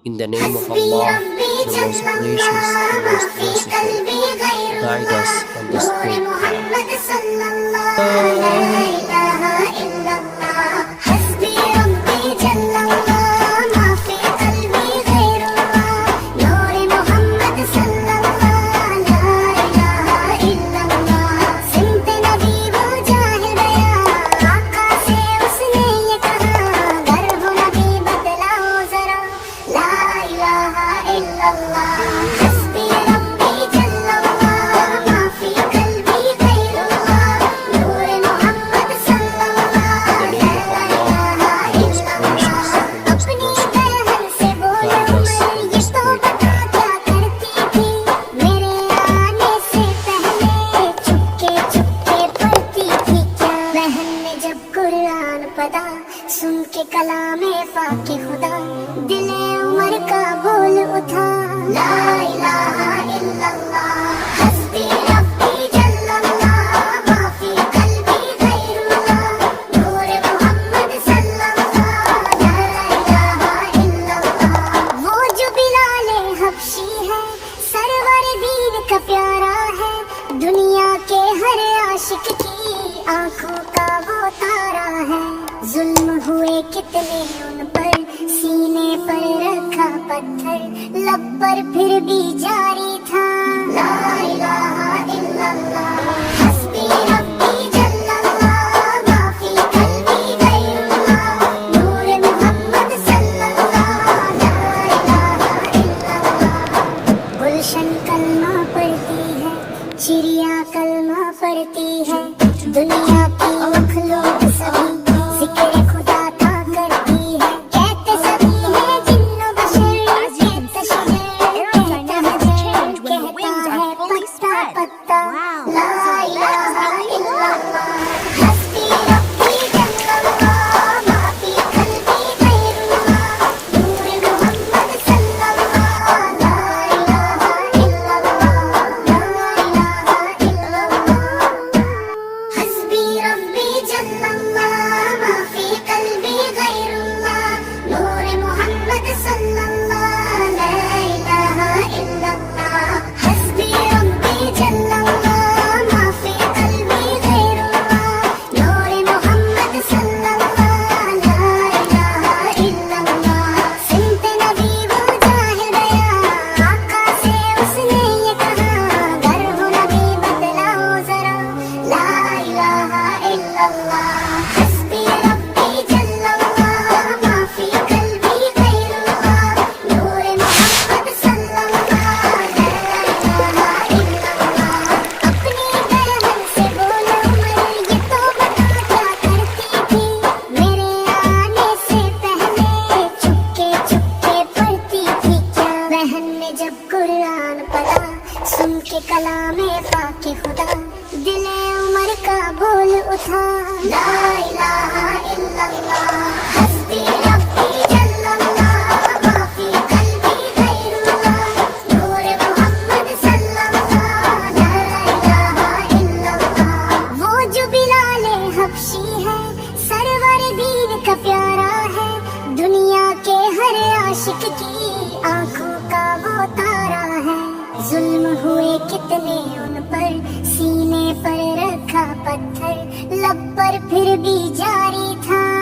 In the name of Allah, the most gracious, the most merciful, guide us on the straight سن کے کلام پاک خدا دل عمر کا بول اٹھا لا الہ الا اللہ حسبی ربی جل اللہ ما فی قلبی غیر اللہ نور محمد صلی اللہ لا الہ الا اللہ وہ جو بلال حبشی ہے سرور دین کا پیارا ہے دنیا کے ہر عاشق کی آنکھوں کا وہ تارا ہے ظلم ہوئے کتنے ان پر سینے پر رکھا پتھر لب پر پھر بھی جاری تھا لا الہ الا اللہ حسبی ربی جل اللہ ما فی قلبی غیر اللہ نور محمد صلی اللہ لا الہ الا اللہ گلشن کلمہ پڑھتی ہے چڑیا کلمہ پڑھتی ہے دنیا کی مخلوق سبھی ذکر خدا کا کرتی ہے کہتے سبھی ہے جن و بشر کہتا شجر کہتا حجر کہتا ہے پتا پتا لا الہ الا اللہ حسبی ربی جل اللہ ما فی قلبی غیر اللہ نور محمد صلی اللہ لا الہ الا اللہ لا الہ الا اللہ حسبی ربی جل اللہ ما فی قلبی غیر اللہ نور محمد صلی اللہ لا الہ الا اللہ حسبی ربی جل اللہ ما فی قلبی غیر اللہ نور محمد صلی اللہ لا الہ الا اللہ سمت نبی وہ جاہل گیا آقا سے اس نے یہ کہا گر ہو نبی بتلاؤ ذرا لا الہ الا اللہ حسبی ربی جل اللہ ما فی قلبی غیر اللہ نور محمد صلی اللہ لا الہ الا اللہ اپنی بہن سے بولا عمر یہ تو بتا کیا کرتی تھی میرے آنے سے پہلے چپکے چپکے پڑھتی تھی کیا بہن نے جب قرآن پڑھا سن کے کلام پاک خدا دل عمر کا بول اٹھا لا الہ الا اللہ حسبی ربی جل اللہ ما فی قلبی غیر اللہ نور محمد صلی اللہ لا الہ الا اللہ وہ جو بلال حبشی ہے سرور دین کا پیارا ہے دنیا کے ہر عاشق کی آنکھوں کا وہ تارا ہے ظلم ہوئے کتنے ان پر سینے پر رکھا پتھر لب پر پھر بھی جاری تھا